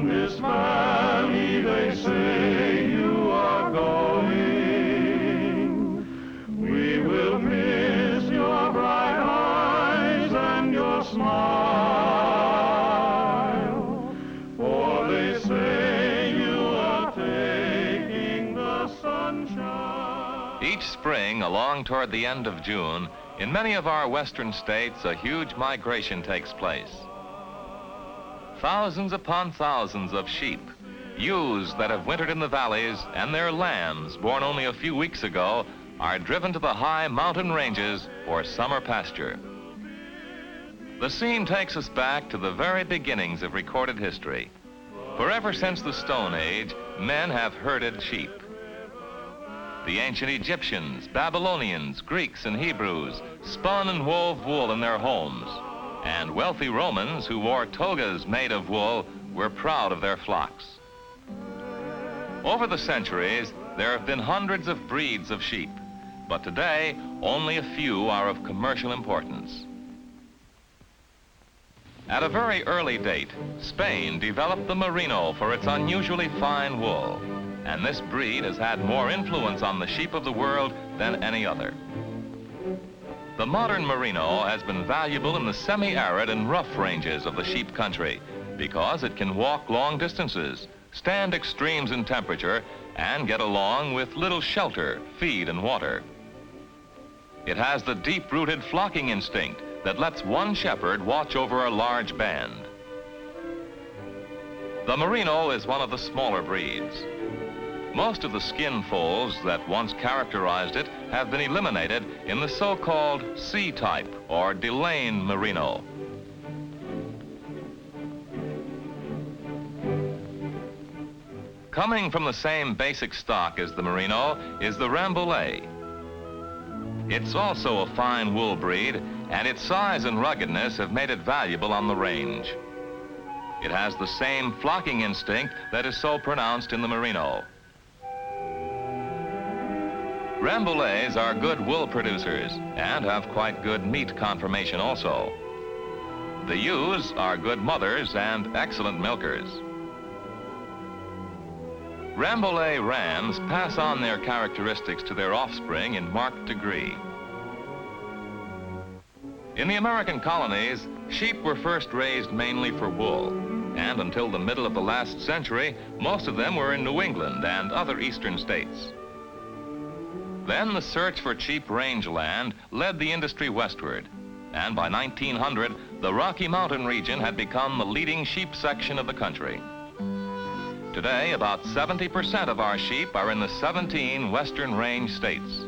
From this valley they say you are going. We will miss your bright eyes and your smile, for they say you are taking the sunshine. Each spring, along toward the end of June, in many of our western states, a huge migration takes place. Thousands upon thousands of sheep, ewes that have wintered in the valleys, and their lambs, born only a few weeks ago, are driven to the high mountain ranges for summer pasture. The scene takes us back to the very beginnings of recorded history. For ever since the Stone Age, men have herded sheep. The ancient Egyptians, Babylonians, Greeks, and Hebrews spun and wove wool in their homes, and wealthy Romans who wore togas made of wool were proud of their flocks. Over the centuries, there have been hundreds of breeds of sheep, but today only a few are of commercial importance. At a very early date, Spain developed the Merino for its unusually fine wool, and this breed has had more influence on the sheep of the world than any other. The modern Merino has been valuable in the semi-arid and rough ranges of the sheep country because it can walk long distances, stand extremes in temperature, and get along with little shelter, feed, and water. It has the deep-rooted flocking instinct that lets one shepherd watch over a large band. The Merino is one of the smaller breeds. Most of the skin folds that once characterized it have been eliminated in the so-called C-type or Delane Merino. Coming from the same basic stock as the Merino is the Rambouillet. It's also a fine wool breed, and its size and ruggedness have made it valuable on the range. It has the same flocking instinct that is so pronounced in the Merino. Rambouillets are good wool producers and have quite good meat conformation also. The ewes are good mothers and excellent milkers. Rambouillet rams pass on their characteristics to their offspring in marked degree. In the American colonies, sheep were first raised mainly for wool, and until the middle of the last century, most of them were in New England and other eastern states. Then the search for cheap rangeland led the industry westward, and by 1900, the Rocky Mountain region had become the leading sheep section of the country. Today, about 70% of our sheep are in the 17 western range states.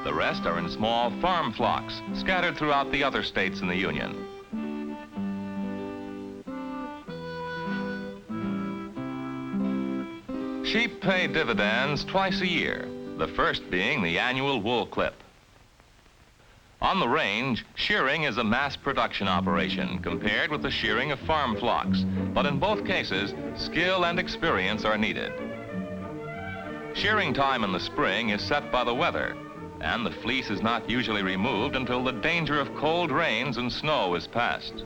The rest are in small farm flocks scattered throughout the other states in the Union. Sheep pay dividends twice a year, the first being the annual wool clip. On the range, shearing is a mass production operation compared with the shearing of farm flocks, but in both cases, skill and experience are needed. Shearing time in the spring is set by the weather, and the fleece is not usually removed until the danger of cold rains and snow is past.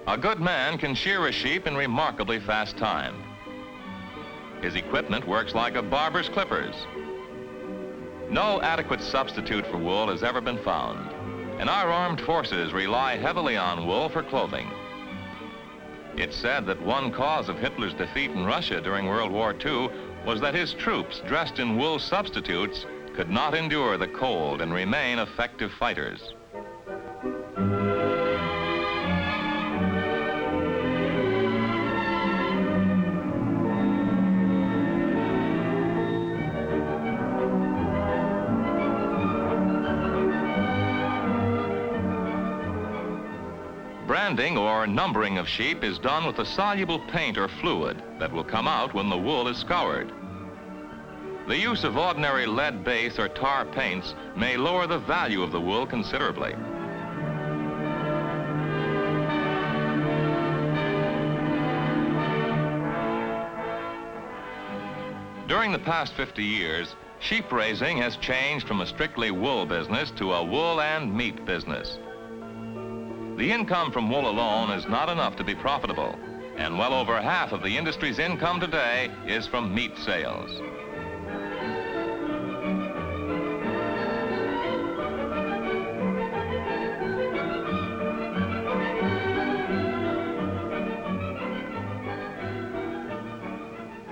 A good man can shear a sheep in remarkably fast time. His equipment works like a barber's clippers. No adequate substitute for wool has ever been found, and our armed forces rely heavily on wool for clothing. It's said that one cause of Hitler's defeat in Russia during World War II was that his troops, dressed in wool substitutes, could not endure the cold and remain effective fighters. Branding or numbering of sheep is done with a soluble paint or fluid that will come out when the wool is scoured. The use of ordinary lead base or tar paints may lower the value of the wool considerably. During the past 50 years, Sheep raising has changed from a strictly wool business to a wool and meat business. The income from wool alone is not enough to be profitable, and well over half of the industry's income today is from meat sales.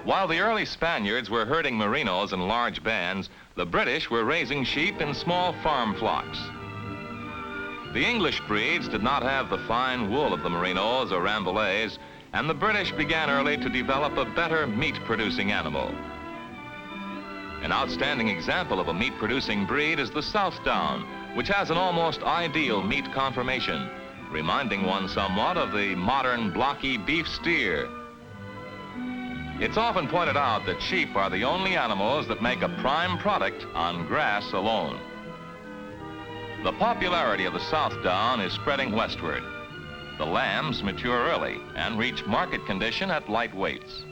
While the early Spaniards were herding Merinos in large bands, the British were raising sheep in small farm flocks. The English breeds did not have the fine wool of the Merinos or Rambouillets, and the British began early to develop a better meat-producing animal. An outstanding example of a meat-producing breed is the Southdown, which has an almost ideal meat conformation, reminding one somewhat of the modern blocky beef steer. It's often pointed out that sheep are the only animals that make a prime product on grass alone. The popularity of the Southdown is spreading westward. The lambs mature early and reach market condition at light weights.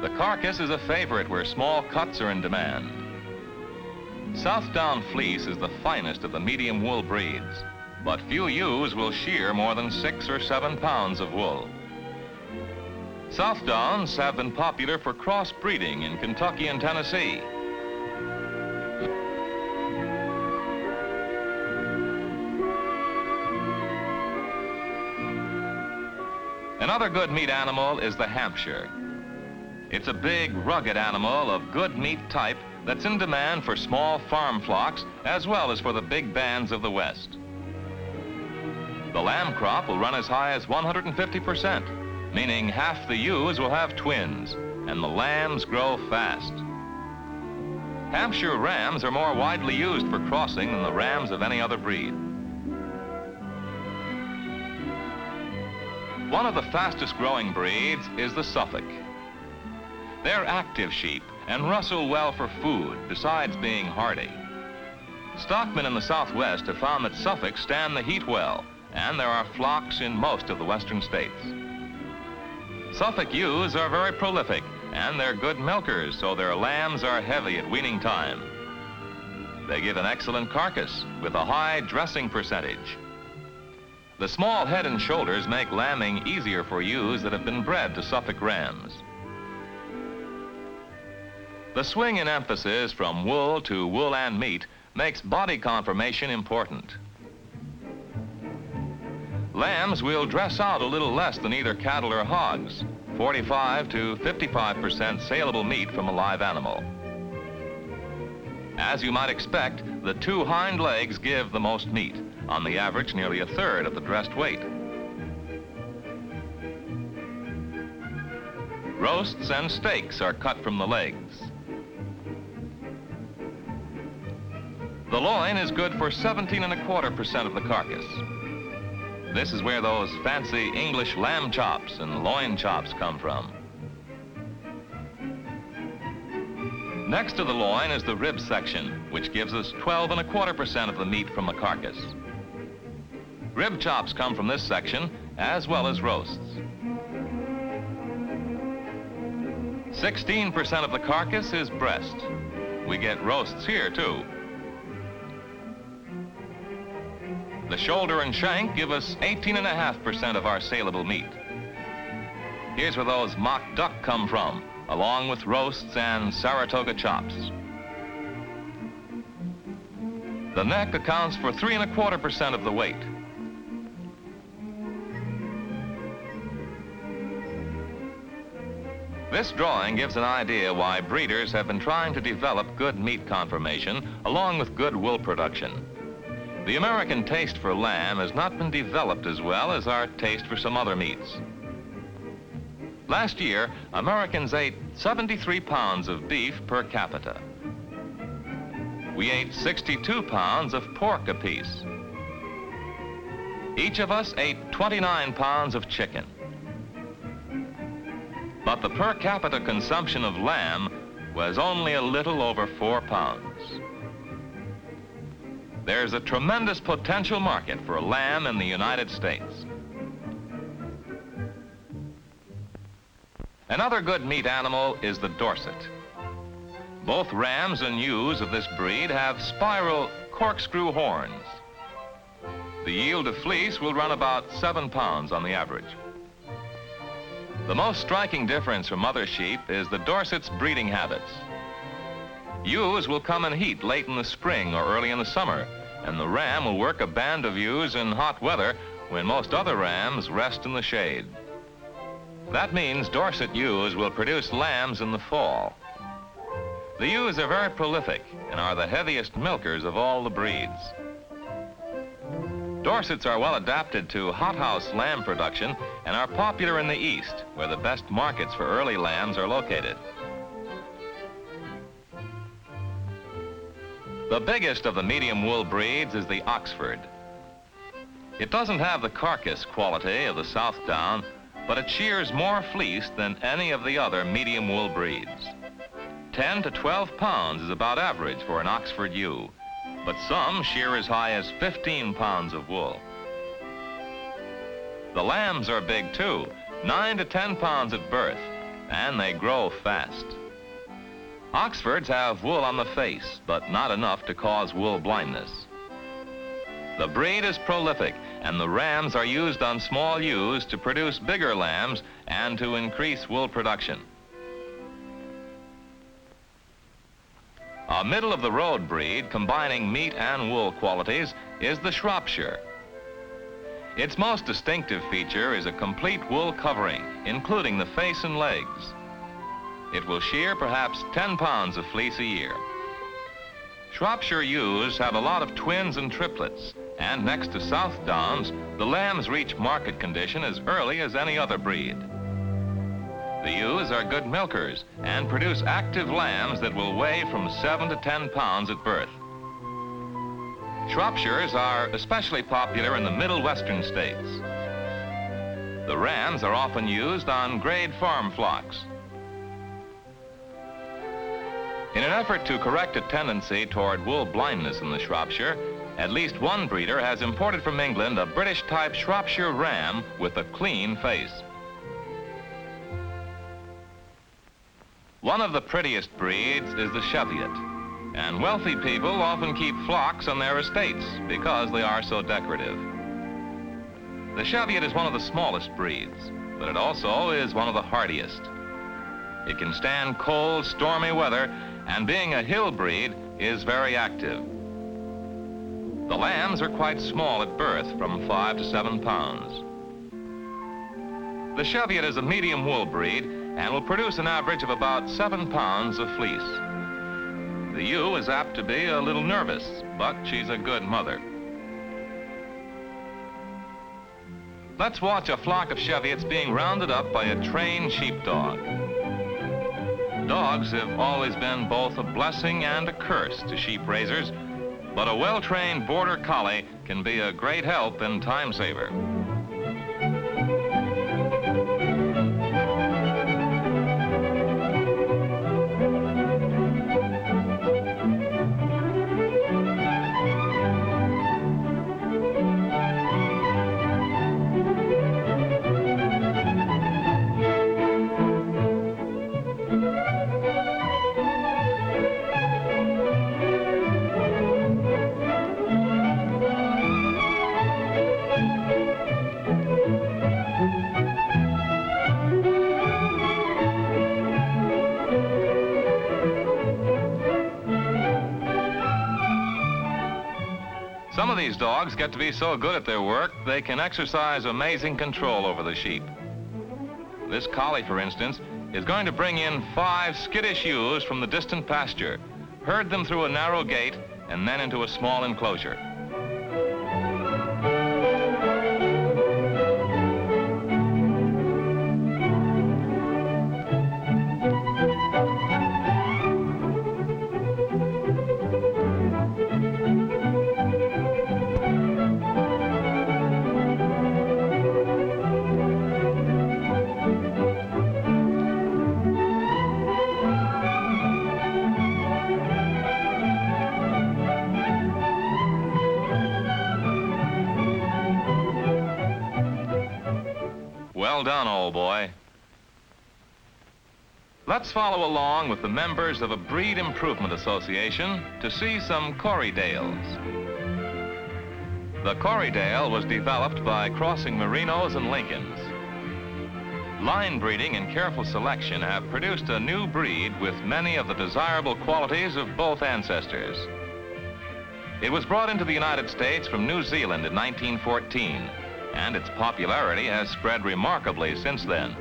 The carcass is a favorite where small cuts are in demand. Southdown fleece is the finest of the medium wool breeds, but few ewes will shear more than 6 or 7 pounds of wool. Southdowns have been popular for cross-breeding in Kentucky and Tennessee. Another good meat animal is the Hampshire. It's a big, rugged animal of good meat type that's in demand for small farm flocks as well as for the big bands of the West. The lamb crop will run as high as 150%, meaning half the ewes will have twins, and the lambs grow fast. Hampshire rams are more widely used for crossing than the rams of any other breed. One of the fastest growing breeds is the Suffolk. They're active sheep and rustle well for food, besides being hardy. Stockmen in the Southwest have found that Suffolks stand the heat well, and there are flocks in most of the western states. Suffolk ewes are very prolific, and they're good milkers, so their lambs are heavy at weaning time. They give an excellent carcass with a high dressing percentage. The small head and shoulders make lambing easier for ewes that have been bred to Suffolk rams. The swing in emphasis from wool to wool and meat makes body conformation important. Lambs will dress out a little less than either cattle or hogs, 45 to 55% saleable meat from a live animal. As you might expect, the 2 hind legs give the most meat, on the average nearly a third of the dressed weight. Roasts and steaks are cut from the legs. The loin is good for 17.25% of the carcass. This is where those fancy English lamb chops and loin chops come from. Next to the loin is the rib section, which gives us 12.25% of the meat from the carcass. Rib chops come from this section, as well as roasts. 16% of the carcass is breast. We get roasts here, too. The shoulder and shank give us 18.5% of our saleable meat. Here's where those mock duck come from, along with roasts and Saratoga chops. The neck accounts for 3.25% of the weight. This drawing gives an idea why breeders have been trying to develop good meat conformation along with good wool production. The American taste for lamb has not been developed as well as our taste for some other meats. Last year, Americans ate 73 pounds of beef per capita. We ate 62 pounds of pork apiece. Each of us ate 29 pounds of chicken. But the per capita consumption of lamb was only a little over 4 pounds. There's a tremendous potential market for lamb in the United States. Another good meat animal is the Dorset. Both rams and ewes of this breed have spiral corkscrew horns. The yield of fleece will run about 7 pounds on the average. The most striking difference from other sheep is the Dorset's breeding habits. Ewes will come in heat late in the spring or early in the summer, and the ram will work a band of ewes in hot weather when most other rams rest in the shade. That means Dorset ewes will produce lambs in the fall. The ewes are very prolific and are the heaviest milkers of all the breeds. Dorsets are well adapted to hothouse lamb production and are popular in the East, where the best markets for early lambs are located. The biggest of the medium wool breeds is the Oxford. It doesn't have the carcass quality of the Southdown, but it shears more fleece than any of the other medium wool breeds. 10 to 12 pounds is about average for an Oxford ewe, but some shear as high as 15 pounds of wool. The lambs are big too, 9 to 10 pounds at birth, and they grow fast. Oxfords have wool on the face, but not enough to cause wool blindness. The breed is prolific, and the rams are used on small ewes to produce bigger lambs and to increase wool production. A middle-of-the-road breed combining meat and wool qualities is the Shropshire. Its most distinctive feature is a complete wool covering, including the face and legs. It will shear perhaps 10 pounds of fleece a year. Shropshire ewes have a lot of twins and triplets, and next to Southdowns, the lambs reach market condition as early as any other breed. The ewes are good milkers and produce active lambs that will weigh from 7 to 10 pounds at birth. Shropshires are especially popular in the middle western states. The rams are often used on grade farm flocks. In an effort to correct a tendency toward wool blindness in the Shropshire, at least one breeder has imported from England a British-type Shropshire ram with a clean face. One of the prettiest breeds is the Cheviot, and wealthy people often keep flocks on their estates because they are so decorative. The Cheviot is one of the smallest breeds, but it also is one of the hardiest. It can stand cold, stormy weather, and being a hill breed, is very active. The lambs are quite small at birth, from 5 to 7 pounds. The Cheviot is a medium wool breed and will produce an average of about 7 pounds of fleece. The ewe is apt to be a little nervous, but she's a good mother. Let's watch a flock of Cheviots being rounded up by a trained sheepdog. Dogs have always been both a blessing and a curse to sheep raisers, but a well-trained border collie can be a great help and time saver. Some of these dogs get to be so good at their work, they can exercise amazing control over the sheep. This collie, for instance, is going to bring in 5 skittish ewes from the distant pasture, herd them through a narrow gate, and then into a small enclosure. Well done, old boy. Let's follow along with the members of a breed improvement association to see some Corriedales. The Corriedale was developed by crossing Marinos and Lincolns. Line breeding and careful selection have produced a new breed with many of the desirable qualities of both ancestors. It was brought into the United States from New Zealand in 1914, and its popularity has spread remarkably since then.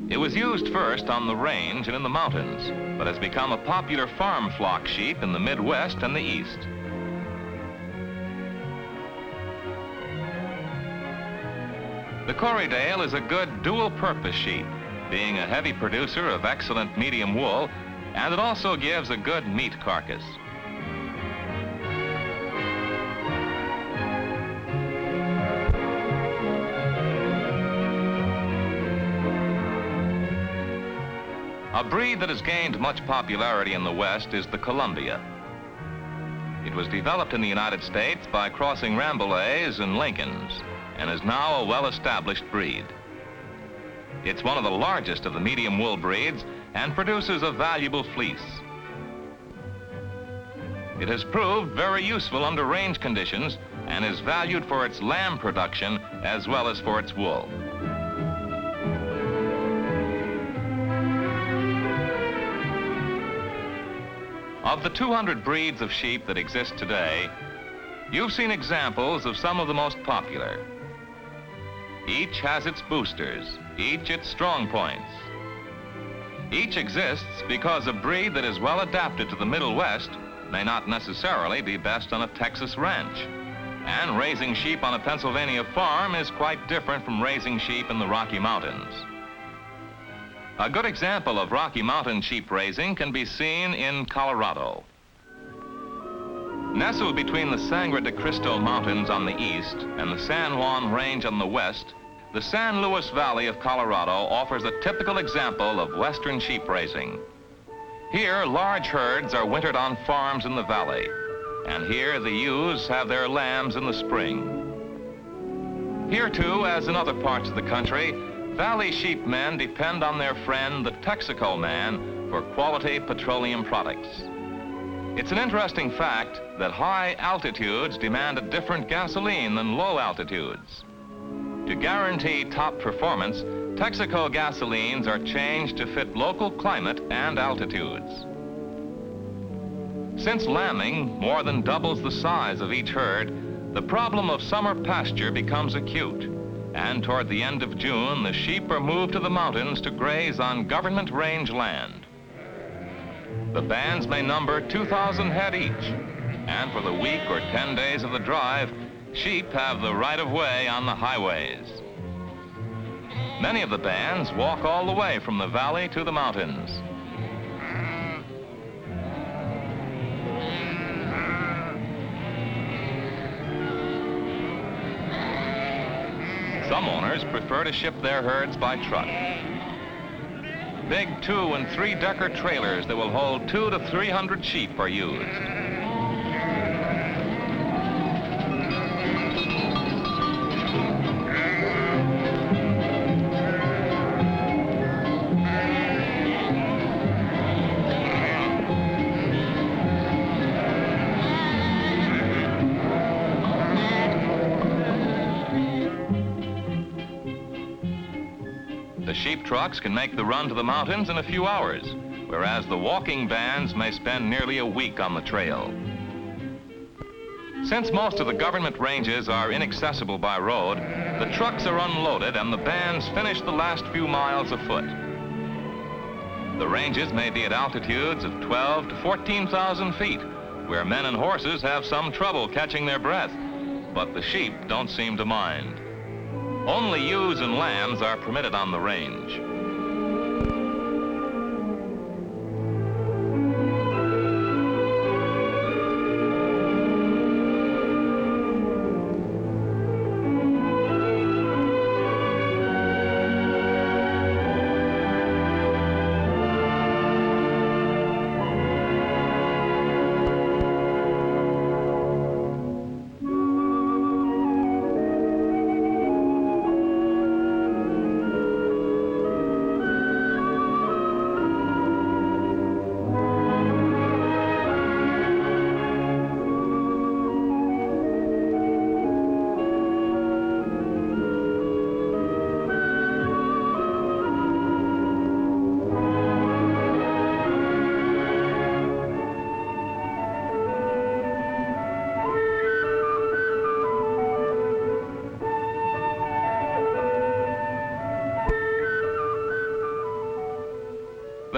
It was used first on the range and in the mountains, but has become a popular farm flock sheep in the Midwest and the East. The Corriedale is a good dual-purpose sheep, being a heavy producer of excellent medium wool, and it also gives a good meat carcass. A breed that has gained much popularity in the West is the Columbia. It was developed in the United States by crossing Rambouillets and Lincolns, and is now a well-established breed. It's one of the largest of the medium wool breeds and produces a valuable fleece. It has proved very useful under range conditions and is valued for its lamb production as well as for its wool. Of the 200 breeds of sheep that exist today, you've seen examples of some of the most popular. Each has its boosters, each its strong points. Each exists because a breed that is well adapted to the Middle West may not necessarily be best on a Texas ranch. And raising sheep on a Pennsylvania farm is quite different from raising sheep in the Rocky Mountains. A good example of Rocky Mountain sheep raising can be seen in Colorado. Nestled between the Sangre de Cristo Mountains on the east and the San Juan Range on the west, the San Luis Valley of Colorado offers a typical example of western sheep raising. Here, large herds are wintered on farms in the valley, and here the ewes have their lambs in the spring. Here too, as in other parts of the country, valley sheepmen depend on their friend, the Texaco man, for quality petroleum products. It's an interesting fact that high altitudes demand a different gasoline than low altitudes. To guarantee top performance, Texaco gasolines are changed to fit local climate and altitudes. Since lambing more than doubles the size of each herd, the problem of summer pasture becomes acute. And toward the end of June, the sheep are moved to the mountains to graze on government range land. The bands may number 2,000 head each, and for the week or 10 days of the drive, sheep have the right of way on the highways. Many of the bands walk all the way from the valley to the mountains. Some owners prefer to ship their herds by truck. Big 2- and 3-decker trailers that will hold 200 to 300 sheep are used. The sheep trucks can make the run to the mountains in a few hours, whereas the walking bands may spend nearly a week on the trail. Since most of the government ranges are inaccessible by road, the trucks are unloaded and the bands finish the last few miles afoot. The ranges may be at altitudes of 12 to 14,000 feet, where men and horses have some trouble catching their breath, but the sheep don't seem to mind. Only ewes and lambs are permitted on the range.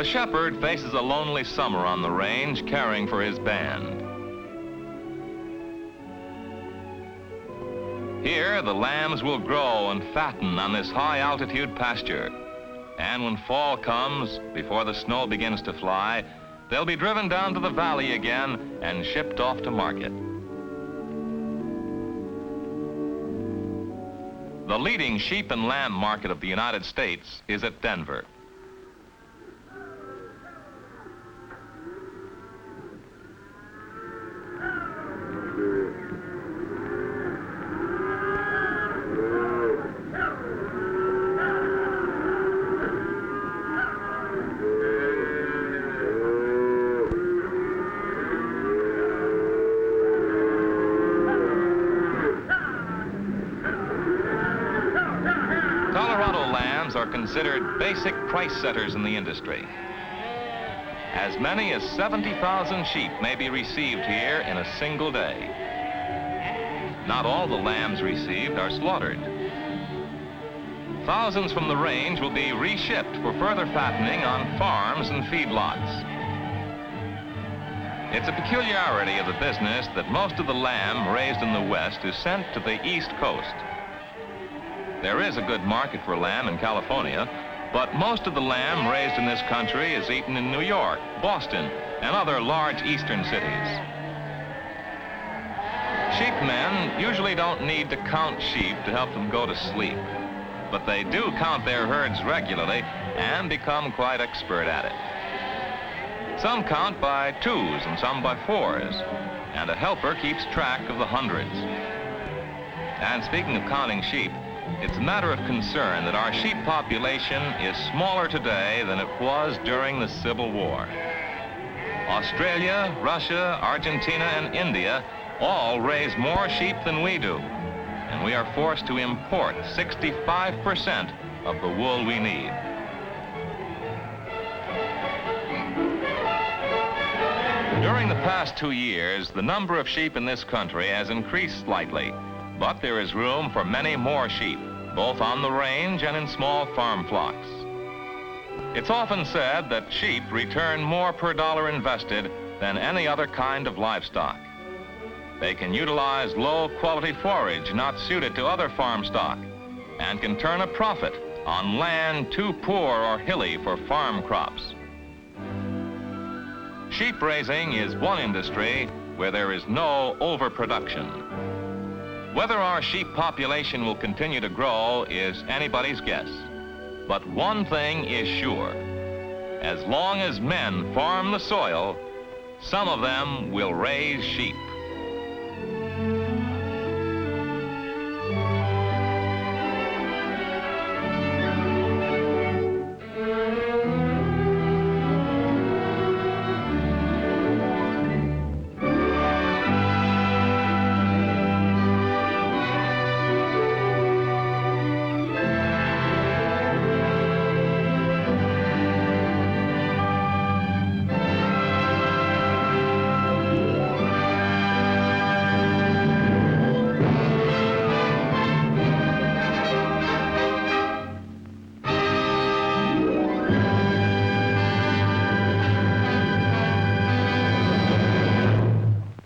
The shepherd faces a lonely summer on the range, caring for his band. Here, the lambs will grow and fatten on this high-altitude pasture. And when fall comes, before the snow begins to fly, they'll be driven down to the valley again and shipped off to market. The leading sheep and lamb market of the United States is at Denver. Are considered basic price setters in the industry. As many as 70,000 sheep may be received here in a single day. Not all the lambs received are slaughtered. Thousands from the range will be reshipped for further fattening on farms and feedlots. It's a peculiarity of the business that most of the lamb raised in the West is sent to the East Coast. There is a good market for lamb in California, but most of the lamb raised in this country is eaten in New York, Boston, and other large eastern cities. Sheepmen usually don't need to count sheep to help them go to sleep, but they do count their herds regularly and become quite expert at it. Some count by twos and some by fours, and a helper keeps track of the hundreds. And speaking of counting sheep, it's a matter of concern that our sheep population is smaller today than it was during the Civil War. Australia, Russia, Argentina, and India all raise more sheep than we do, and we are forced to import 65% of the wool we need. During the past 2 years, the number of sheep in this country has increased slightly, but there is room for many more sheep, both on the range and in small farm flocks. It's often said that sheep return more per dollar invested than any other kind of livestock. They can utilize low-quality forage not suited to other farm stock and can turn a profit on land too poor or hilly for farm crops. Sheep raising is one industry where there is no overproduction. Whether our sheep population will continue to grow is anybody's guess. But one thing is sure. As long as men farm the soil, some of them will raise sheep.